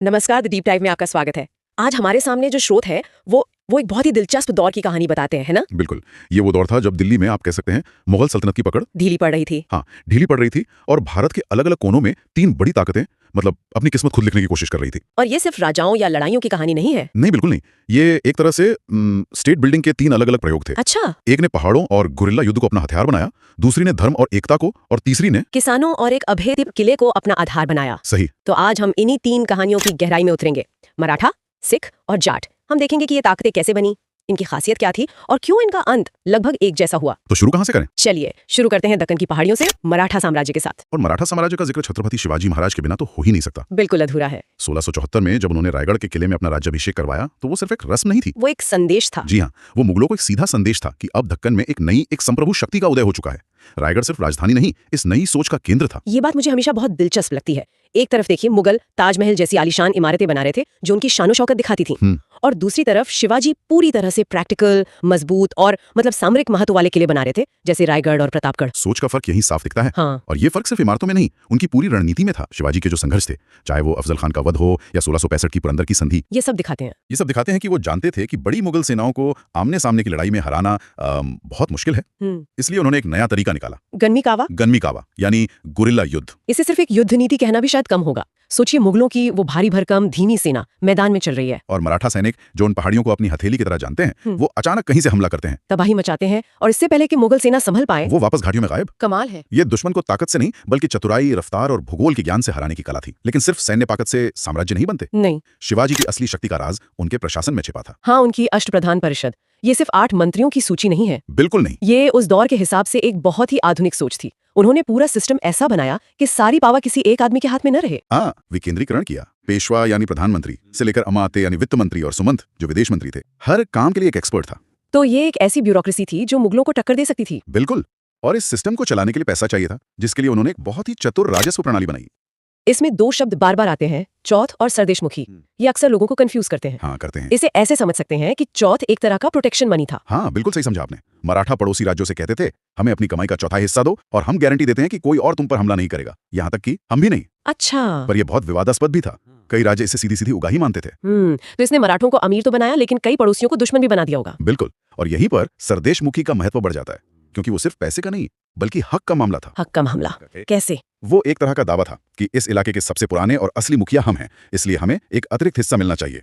नमस्कार, the deep dive में आपका स्वागत है। आज हमारे सामने जो स्रोत है वो एक बहुत ही दिलचस्प दौर की कहानी बताते हैं, है ना? बिल्कुल। ये वो दौर था जब दिल्ली में आप कह सकते हैं मुगल सल्तनत की पकड़ ढीली पड़ रही थी। हाँ, ढीली पड़ रही थी और भारत के अलग अलग कोनों में तीन बड़ी ताकतें मतलब अपनी किस्मत खुद लिखने की कोशिश कर रही थी। और ये सिर्फ राजाओं या लड़ाइयों की कहानी नहीं है। नहीं, बिल्कुल नहीं। ये एक तरह से स्टेट बिल्डिंग के तीन अलग अलग प्रयोग थे। अच्छा। एक ने पहाड़ों और गुरिल्ला युद्ध को अपना हथियार बनाया, दूसरी ने धर्म और एकता को, और तीसरी ने किसानों और एक अभेद्य किले को अपना आधार बनाया। सही। तो आज हम इन्हीं तीन कहानियों की गहराई में उतरेंगे। मराठा, सिख और जाट। हम देखेंगे कि ये ताकतें कैसे बनी, इनकी खासियत क्या थी और क्यों इनका अंत लगभग एक जैसा हुआ। तो शुरू कहाँ से करें? चलिए शुरू करते हैं दक्कन की पहाड़ियों से, मराठा साम्राज्य के साथ। और मराठा साम्राज्य का जिक्र छत्रपति शिवाजी महाराज के बिना तो हो ही नहीं सकता। बिल्कुल अधूरा है। 1674 में जब उन्होंने रायगढ़ के किले में अपना राज्याभिषेक करवाया तो वो सिर्फ एक रस्म नहीं थी, वो एक संदेश था। जी हाँ, वो मुगलों को एक सीधा संदेश था कि अब दक्कन में एक नई, एक संप्रभु शक्ति का उदय हो चुका है। रायगढ़ सिर्फ राजधानी नहीं, इस नई सोच का केंद्र था। ये बात मुझे हमेशा बहुत दिलचस्प लगती है। एक तरफ देखिए मुगल ताजमहल जैसी आलीशान इमारतें बना रहे थे जो उनकी शानो शौकत दिखाती थी, और दूसरी तरफ शिवाजी पूरी तरह से प्रैक्टिकल, मजबूत और मतलब सामरिक महत्व वाले किले बना रहे थे, जैसे रायगढ़ और प्रतापगढ़। सोच का फर्क यहीं साफ दिखता है। हाँ। और ये फर्क सिर्फ इमारतों में नहीं, उनकी पूरी रणनीति में था। शिवाजी के जो संघर्ष थे, चाहे वो अफजल खान का वध हो या 1665 की पुरंदर की संधि, ये सब दिखाते हैं कि वो जानते थे कि बड़ी मुगल सेनाओं को आमने सामने की लड़ाई में हराना बहुत मुश्किल है। इसलिए उन्होंने एक नया तरीका निकाला, गन्मी कावा, यानी गुरिल्ला युद्ध। इसे सिर्फ एक युद्ध नीति कहना भी शायद कम होगा। सोचिए मुगलों की वो भारी भरकम धीमी सेना मैदान में चल रही है, और मराठा सैनिक जो उन पहाड़ियों को अपनी हथेली की तरह जानते हैं, वो अचानक कहीं से हमला करते हैं, तबाही मचाते हैं, और इससे पहले कि मुगल सेना संभल पाए वो वापस घाटियों में गायब। कमाल है। ये दुश्मन को ताकत से नहीं बल्कि चतुराई, रफ्तार और भूगोल के ज्ञान से हराने की कला थी। लेकिन सिर्फ सैन्य ताकत से साम्राज्य नहीं बनते। नहीं, शिवाजी की असली शक्ति का राज उनके प्रशासन में छिपा था। हाँ, उनकी अष्टप्रधान परिषद। ये सिर्फ 8 मंत्रियों की सूची नहीं है। बिल्कुल नहीं। ये उस दौर के हिसाब से एक बहुत ही आधुनिक सोच थी। उन्होंने पूरा सिस्टम ऐसा बनाया कि सारी पावर किसी एक आदमी के हाथ में न रहे। हाँ, विकेंद्रीकरण किया। पेशवा यानी प्रधानमंत्री से लेकर अमात्य यानी वित्त मंत्री और सुमंत जो विदेश मंत्री थे, हर काम के लिए एक एक्सपर्ट था। तो ये एक ऐसी ब्यूरोक्रेसी थी जो मुगलों को टक्कर दे सकती थी। बिल्कुल। और इस सिस्टम को चलाने के लिए पैसा चाहिए था, जिसके लिए उन्होंने एक बहुत ही चतुर राजस्व प्रणाली बनाई। इसमें 2 शब्द बार बार आते हैं, चौथ और सरदेशमुखी। ये अक्सर लोगों को कंफ्यूज करते हैं। हाँ, करते हैं। इसे ऐसे समझ सकते हैं कि चौथ एक तरह का प्रोटेक्शन मनी था। हाँ, बिल्कुल सही समझा आपने। मराठा पड़ोसी राज्यों से कहते थे, हमें अपनी कमाई का चौथाई हिस्सा दो और हम गारंटी देते हैं कि कोई और तुम पर हमला नहीं करेगा, यहाँ तक कि हम भी नहीं। अच्छा। पर यह बहुत विवादास्पद भी था। कई राज्य इसे सीधी सीधी उगाही मानते थे। तो इसने मराठों को अमीर तो बनाया, लेकिन कई पड़ोसियों को दुश्मन भी बना दिया होगा। बिल्कुल। और यहीं पर सरदेशमुखी का महत्व बढ़ जाता है, क्योंकि वो सिर्फ पैसे का नहीं बल्कि हक का मामला था। हक का मामला कैसे? वो एक तरह का दावा था कि इस इलाके के सबसे पुराने और असली मुखिया हम हैं, इसलिए हमें एक अतिरिक्त हिस्सा मिलना चाहिए।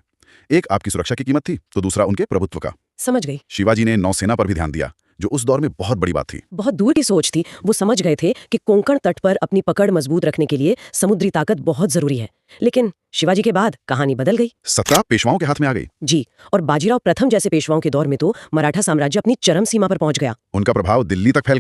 एक आपकी सुरक्षा की कीमत थी, तो दूसरा उनके प्रभुत्व का। समझ गई। शिवाजी ने नौसेना पर भी ध्यान दिया, जो उस दौर में बहुत बड़ी बात थी। बहुत दूर की सोच थी। वो समझ गए थे कि कोंकण तट पर अपनी पकड़ मजबूत रखने के लिए समुद्री ताकत बहुत जरूरी है। लेकिन शिवाजी के बाद कहानी बदल गई। सत्ता पेशवाओं के हाथ में आ गई। जी, और बाजीराव प्रथम जैसे पेशवाओं के दौर में तो मराठा साम्राज्य अपनी चरम सीमा पर पहुंच गया। उनका प्रभाव दिल्ली तक फैल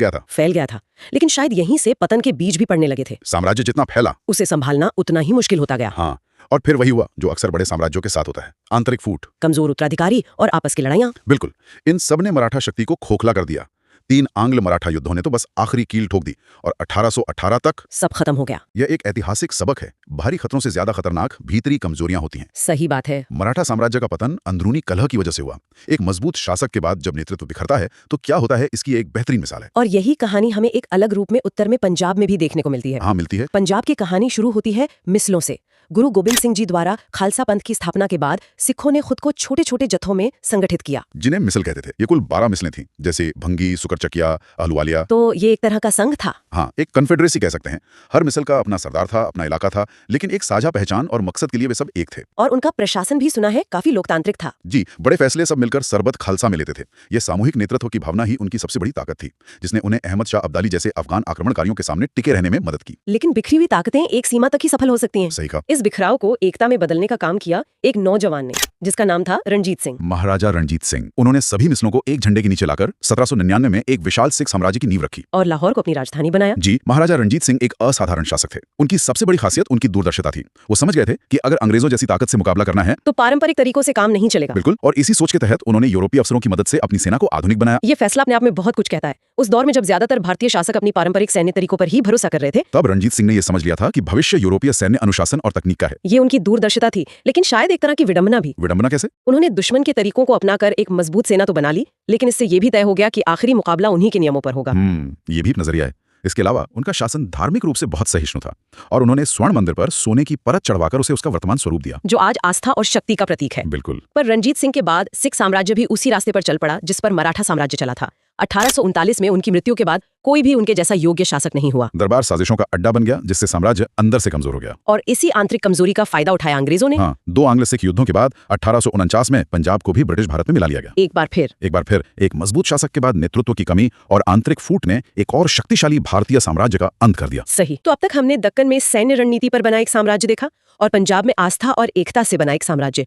गया था। लेकिन शायद यहीं से पतन के बीज भी पड़ने लगे थे। साम्राज्य जितना फैला, उसे संभालना उतना ही मुश्किल होता गया। हाँ, और फिर वही हुआ जो अक्सर बड़े साम्राज्यों के साथ होता है, आंतरिक फूट, कमजोर उत्तराधिकारी और आपस की लड़ाइयां। बिल्कुल। इन सब ने मराठा शक्ति को खोखला कर दिया। 3 आंग्ल मराठा युद्धों ने तो बस आखिरी कील ठोक दी, और 1818 तक सब खत्म हो गया। यह एक ऐतिहासिक सबक है। भारी खतरों से ज्यादा खतरनाक भीतरी कमजोरियां होती हैं। सही बात है। मराठा साम्राज्य का पतन अंदरूनी कलह की वजह से हुआ। एक मजबूत शासक के बाद जब नेतृत्व बिखरता है तो क्या होता है, इसकी एक बेहतरीन मिसाल है। और यही कहानी हमें एक अलग रूप में उत्तर में पंजाब में भी देखने को मिलती है। हाँ, मिलती है। पंजाब की कहानी शुरू होती है मिसलों से। गुरु गोबिंद सिंह जी द्वारा खालसा पंथ की स्थापना के बाद सिखों ने खुद को छोटे छोटे जत्थों में संगठित किया, जिन्हें मिसल कहते थे। ये कुल 12 मिसलें थीं, जैसे भंगी, सुकरचकिया, अहलुवालिया। तो ये एक तरह का संघ था। हाँ, एक कन्फेडरेसी कह सकते हैं। हर मिसल का अपना सरदार था, अपना इलाका था, लेकिन एक साझा पहचान और मकसद के लिए वे सब एक थे। और उनका प्रशासन भी सुना है काफी लोकतांत्रिक था। जी, बड़े फैसले सब मिलकर सरबत खालसा में लेते थे। ये सामूहिक नेतृत्व की भावना ही उनकी सबसे बड़ी ताकत थी, जिसने उन्हें अहमद शाह अब्दाली जैसे अफगान आक्रमणकारियों के सामने टिके रहने में मदद की। लेकिन बिखरी हुई ताकतें एक सीमा तक ही सफल हो सकती हैं। सही कहा। इस बिखराव को एकता में बदलने का काम किया एक नौजवान ने, जिसका नाम था रणजीत सिंह। महाराजा रणजीत सिंह। उन्होंने सभी मिसलों को एक झंडे के नीचे लाकर 1799 में एक विशाल सिख साम्राज्य की नींव रखी और लाहौर को अपनी राजधानी बनाया। जी, महाराजा रणजीत सिंह एक असाधारण शासक थे। उनकी सबसे बड़ी खासियत उनकी दूरदर्शिता थी। वो समझ गए थे कि अगर अंग्रेजों जैसी ताकत से मुकाबला करना है तो पारंपरिक तरीकों से काम नहीं चलेगा। बिल्कुल। और इसी सोच के तहत उन्होंने यूरोपीय अफसरों की मदद से अपनी सेना को आधुनिक बनाया। ये फैसला अपने आप में बहुत कुछ कहता है। उस दौर में जब ज्यादातर भारतीय शासक अपनी पारंपरिक सैन्य तरीकों पर ही भरोसा कर रहे थे, तब रणजीत सिंह ने यह समझ लिया था कि भविष्य यूरोपीय सैन्य अनुशासन और तकनीक का है। ये उनकी दूरदर्शिता थी, लेकिन शायद एक तरह की विडंबना भी। विडंबना कैसे? उन्होंने दुश्मन के तरीकों को अपनाकर एक मजबूत सेना तो बना ली, लेकिन इससे ये भी तय हो गया कि आखिरी मुकाबला उन्हीं के नियमों पर होगा। ये भी एक नजरिया है। इसके अलावा उनका शासन धार्मिक रूप से बहुत सहिष्णु था और उन्होंने स्वर्ण मंदिर पर सोने की परत चढ़वाकर उसे उसका वर्तमान स्वरूप दिया, जो आज आस्था और शक्ति का प्रतीक है। बिल्कुल। पर रणजीत सिंह के बाद सिख साम्राज्य भी उसी रास्ते पर चल पड़ा जिस पर मराठा साम्राज्य चला था। 1839 में उनकी मृत्यु के बाद कोई भी उनके जैसा योग्य शासक नहीं हुआ। दरबार साजिशों का अड्डा बन गया, जिससे साम्राज्य अंदर से कमजोर हो गया। और इसी आंतरिक कमजोरी का फायदा उठाया अंग्रेजों ने। हाँ, 2 आंग्ल सिख युद्धों के बाद 1849 में पंजाब को भी ब्रिटिश भारत में मिला लिया गया। एक बार फिर एक मजबूत शासक के बाद नेतृत्व की कमी और आंतरिक फूट ने एक और शक्तिशाली भारतीय साम्राज्य का अंत कर दिया। सही। तो अब तक हमने दक्कन में सैन्य रणनीति पर बना एक साम्राज्य देखा और पंजाब में आस्था और एकता से बना एक साम्राज्य।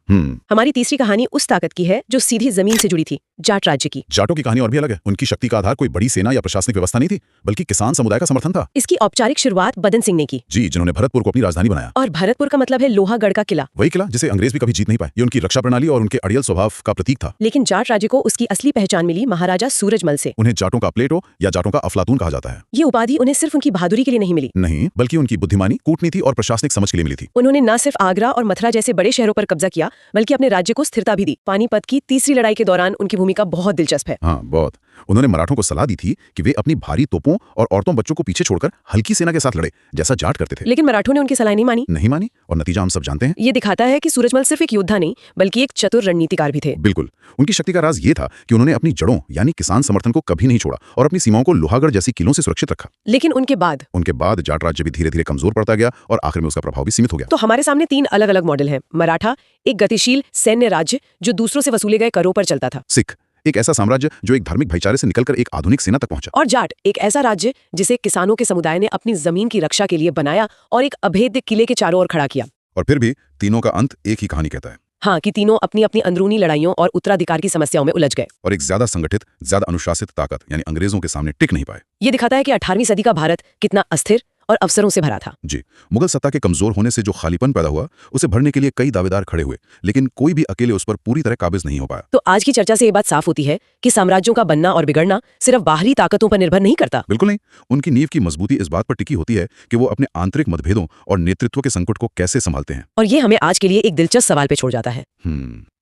हमारी तीसरी कहानी उस ताकत की है जो सीधी जमीन से जुड़ी थी, जाट राज्य की। जाटों की कहानी और भी अलग है। उनकी शक्ति का आधार कोई बड़ी सेना या प्रशासनिक व्यवस्था नहीं थी, बल्कि किसान समुदाय का समर्थन था। इसकी औपचारिक शुरुआत बदन सिंह ने की। जी, जिन्होंने भरतपुर को अपनी राजधानी बनाया। और भरतपुर का मतलब है लोहागढ़ का किला। वही किला जिसे अंग्रेज भी कभी जीत नहीं पाए। ये उनकी रक्षा प्रणाली और उनके अड़ियल स्वभाव का प्रतीक था। लेकिन जाट राज्य को उसकी असली पहचान मिली महाराजा सूरजमल से। उन्हें जाटों का प्लेटो या जाटों का अफलातून कहा जाता है। ये उपाधि उन्हें सिर्फ उनकी बहादुरी के लिए नहीं मिली, नहीं, बल्कि उनकी बुद्धिमानी, कूटनीति और प्रशासनिक समझ के लिए मिली थी। उन्होंने न सिर्फ आगरा और मथुरा जैसे बड़े शहरों पर कब्जा किया, बल्कि अपने राज्य को स्थिरता भी दी। पानीपत की तीसरी लड़ाई के दौरान उनकी भूमिका बहुत दिलचस्प है। हाँ, बहुत। उन्होंने मराठों को सलाह दी थी कि वे अपनी भारी तोपों और औरतों बच्चों को पीछे छोड़कर हल्की सेना के साथ लड़े, जैसा जाट करते थे। लेकिन मराठों ने उनकी सलाह नहीं मानी और नतीजा हम सब जानते हैं। ये दिखाता है कि सूरजमल सिर्फ एक योद्धा नहीं, बल्कि एक चतुर रणनीतिकार भी थे। बिल्कुल। उनकी शक्ति का राज ये था कि उन्होंने अपनी जड़ों यानी किसान समर्थन को कभी नहीं छोड़ा और अपनी सीमाओं को लोहागढ़ जैसी किलों से सुरक्षित रखा। लेकिन उनके बाद जाट राज्य भी धीरे धीरे कमजोर पड़ता गया और आखिर में उसका प्रभाव भी सीमित हो गया। तो हमारे सामने 3 अलग अलग मॉडल हैं। मराठा, एक गतिशील सैन्य राज्य जो दूसरों से वसूले गए करों पर चलता था। सिख, एक ऐसा साम्राज्य जो एक धार्मिक भाईचारे से निकलकर एक आधुनिक सेना तक पहुंचा। और जाट, एक ऐसा राज्य जिसे किसानों के समुदाय ने अपनी जमीन की रक्षा के लिए बनाया और एक अभेद्य किले के चारों ओर खड़ा किया। और फिर भी तीनों का अंत एक ही कहानी कहता है। हाँ, कि तीनों अपनी अपनी अंदरूनी लड़ाइयों और उत्तराधिकार की समस्याओं में उलझ गए और एक ज्यादा संगठित, ज्यादा अनुशासित ताकत यानी अंग्रेजों के सामने टिक नहीं पाए। ये दिखाता है कि 18वीं सदी का भारत कितना अस्थिर और अवसरों से भरा था। जी, मुगल सत्ता के कमजोर होने से जो खालीपन पैदा हुआ, उसे भरने के लिए कई दावेदार खड़े हुए, लेकिन कोई भी अकेले उस पर पूरी तरह काबिज नहीं हो पाया। तो आज की चर्चा से ये बात साफ होती है कि साम्राज्यों का बनना और बिगड़ना सिर्फ बाहरी ताकतों पर निर्भर नहीं करता। बिल्कुल नहीं। उनकी नींव की मजबूती इस बात पर टिकी होती है कि वो अपने आंतरिक मतभेदों और नेतृत्व के संकट को कैसे संभालते हैं। और ये हमें आज के लिए एक दिलचस्प सवाल पे छोड़ जाता है।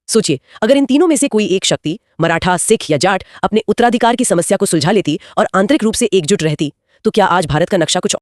सोचिए, अगर इन तीनों में से कोई एक शक्ति, मराठा, सिख या जाट, अपने उत्तराधिकार की समस्या को सुलझा लेती और आंतरिक रूप से एकजुट रहती, तो क्या आज भारत का नक्शा कुछ